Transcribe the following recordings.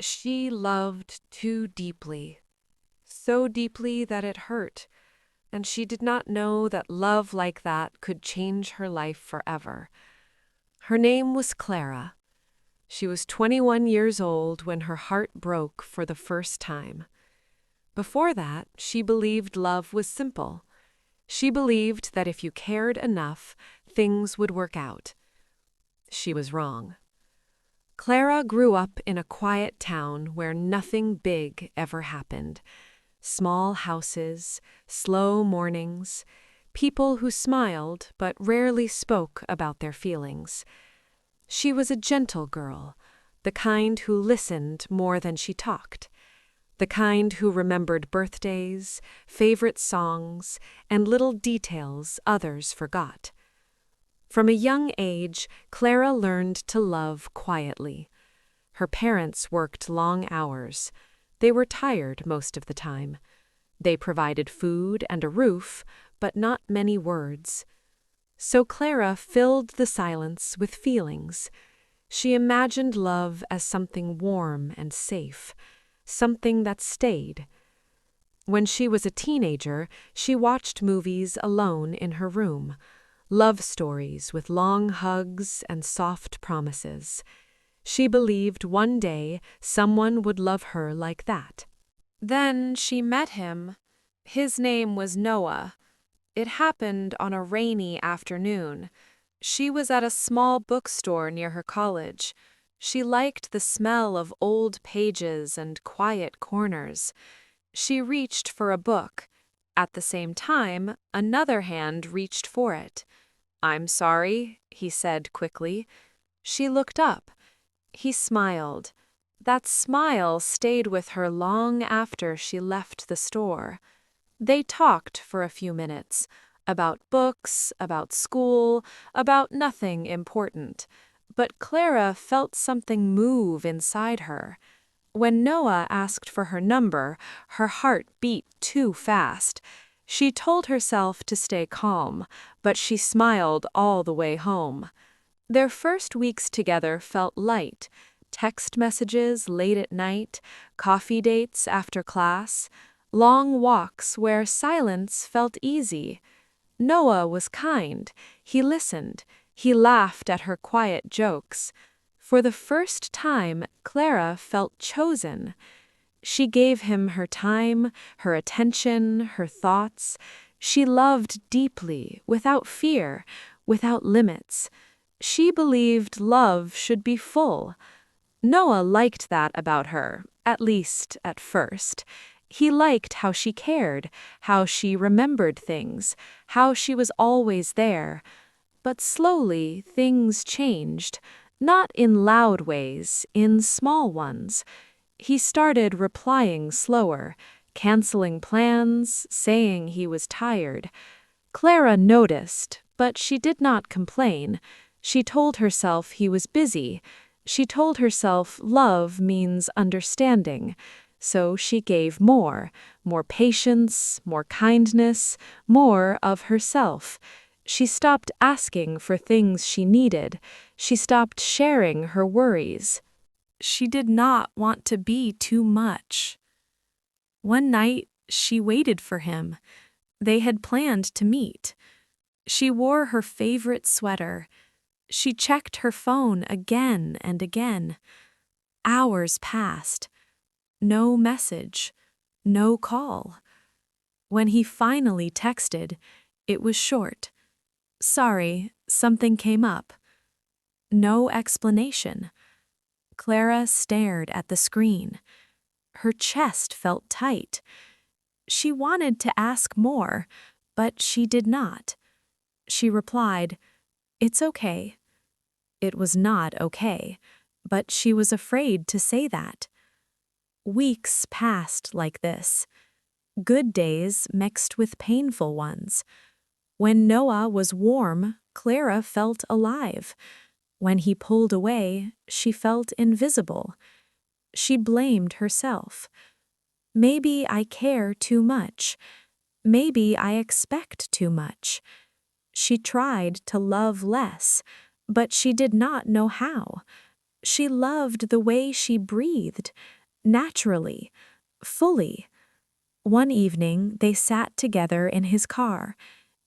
She loved too deeply, so deeply that it hurt, and she did not know that love like that could change her life forever. Her name was Clara. She was 21 years old when her heart broke for the first time. Before that, she believed love was simple. She believed that if you cared enough, things would work out. She was wrong. Clara grew up in a quiet town where nothing big ever happened. Small houses, slow mornings, people who smiled but rarely spoke about their feelings. She was a gentle girl, the kind who listened more than she talked, the kind who remembered birthdays, favorite songs, and little details others forgot. From a young age, Clara learned to love quietly. Her parents worked long hours. They were tired most of the time. They provided food and a roof, but not many words. So Clara filled the silence with feelings. She imagined love as something warm and safe, something that stayed. When she was a teenager, she watched movies alone in her room. Love stories with long hugs and soft promises. She believed one day someone would love her like that. Then she met him. His name was Noah. It happened on a rainy afternoon. She was at a small bookstore near her college. She liked the smell of old pages and quiet corners. She reached for a book. At the same time, another hand reached for it. "I'm sorry," he said quickly. She looked up. He smiled. That smile stayed with her long after she left the store. They talked for a few minutes, about books, about school, about nothing important. But Clara felt something move inside her. When Noah asked for her number, her heart beat too fast. She told herself to stay calm, but she smiled all the way home. Their first weeks together felt light. Text messages late at night, coffee dates after class, long walks where silence felt easy. Noah was kind. He listened. He laughed at her quiet jokes. For the first time, Clara felt chosen. She gave him her time, her attention, her thoughts. She loved deeply, without fear, without limits. She believed love should be full. Noah liked that about her, at least at first. He liked how she cared, how she remembered things, how she was always there. But slowly things changed, not in loud ways, in small ones. He started replying slower, canceling plans, saying he was tired. Clara noticed, but she did not complain. She told herself he was busy. She told herself love means understanding. So she gave more patience, more kindness, more of herself. She stopped asking for things she needed. She stopped sharing her worries. She did not want to be too much. One night, she waited for him. They had planned to meet. She wore her favorite sweater. She checked her phone again and again. Hours passed. No message. No call. When he finally texted, it was short. "Sorry, something came up." No explanation. Clara stared at the screen. Her chest felt tight. She wanted to ask more, but she did not. She replied, "It's okay." It was not okay, but she was afraid to say that. Weeks passed like this. Good days mixed with painful ones. When Noah was warm, Clara felt alive. When he pulled away, she felt invisible. She blamed herself. Maybe I care too much. Maybe I expect too much. She tried to love less, but she did not know how. She loved the way she breathed, naturally, fully. One evening, they sat together in his car.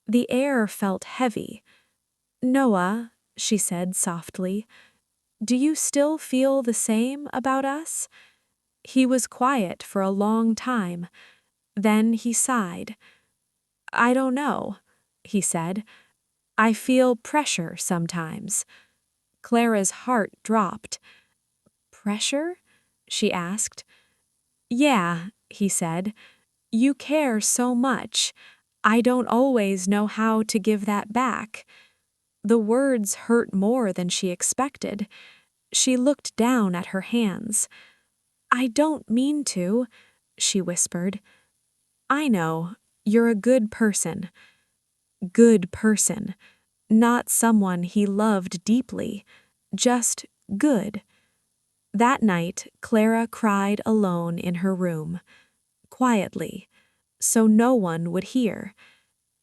The air felt heavy. "Noah," she said softly, "do you still feel the same about us?" He was quiet for a long time. Then he sighed. "I don't know," he said. "I feel pressure sometimes." Clara's heart dropped. "Pressure?" she asked. "Yeah," he said. "You care so much. I don't always know how to give that back." The words hurt more than she expected. She looked down at her hands. "I don't mean to," she whispered. "I know. You're a good person." Good person. Not someone he loved deeply. Just good. That night, Clara cried alone in her room. Quietly, so no one would hear.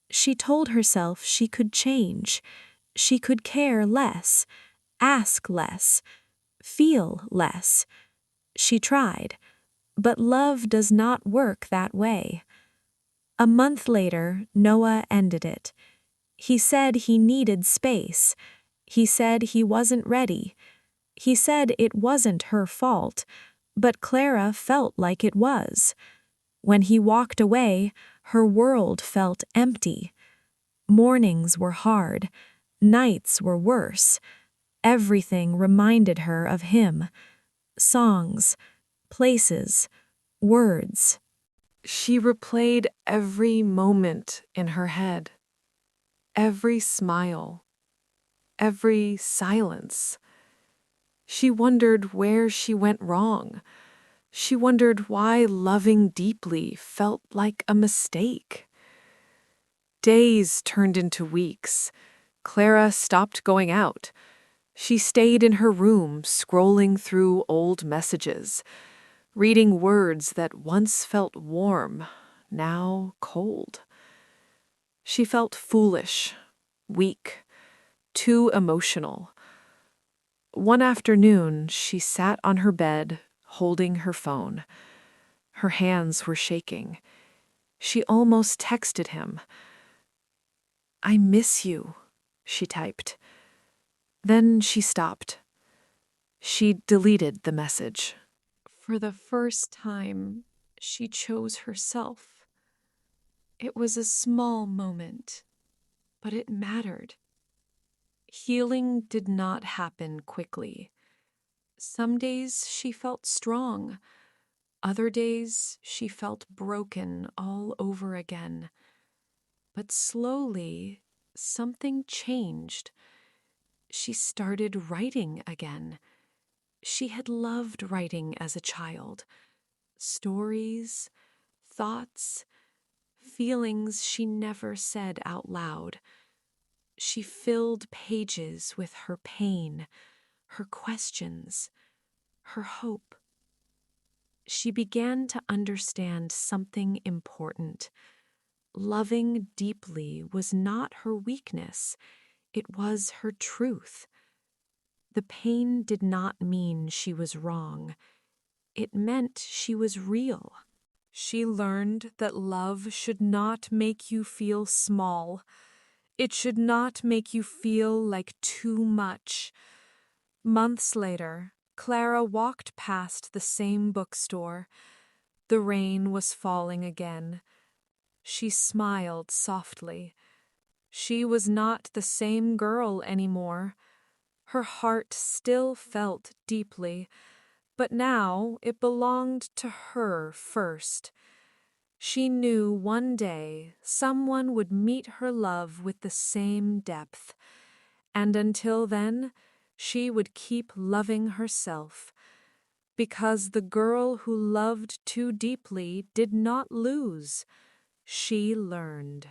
She told herself she could change. She could care less, ask less, feel less. She tried, but love does not work that way. A month later, Noah ended it. He said he needed space. He said he wasn't ready. He said it wasn't her fault, but Clara felt like it was. When he walked away, her world felt empty. Mornings were hard. Nights were worse. Everything reminded her of him. Songs, places, words. She replayed every moment in her head, every smile, every silence. She wondered where she went wrong. She wondered why loving deeply felt like a mistake. Days turned into weeks. Clara stopped going out. She stayed in her room, scrolling through old messages, reading words that once felt warm, now cold. She felt foolish, weak, too emotional. One afternoon, she sat on her bed, holding her phone. Her hands were shaking. She almost texted him. "I miss you," she typed. Then she stopped. She deleted the message. For the first time, she chose herself. It was a small moment, but it mattered. Healing did not happen quickly. Some days she felt strong. Other days she felt broken all over again. But slowly, something changed. She started writing again. She had loved writing as a child. Stories, thoughts, feelings she never said out loud. She filled pages with her pain, her questions, her hope. She began to understand something important. Loving deeply was not her weakness, it was her truth. The pain did not mean she was wrong. It meant she was real. She learned that love should not make you feel small. It should not make you feel like too much. Months later, Clara walked past the same bookstore. The rain was falling again. She smiled softly. She was not the same girl anymore. Her heart still felt deeply, but now it belonged to her first. She knew one day someone would meet her love with the same depth, and until then, she would keep loving herself, because the girl who loved too deeply did not lose. She learned.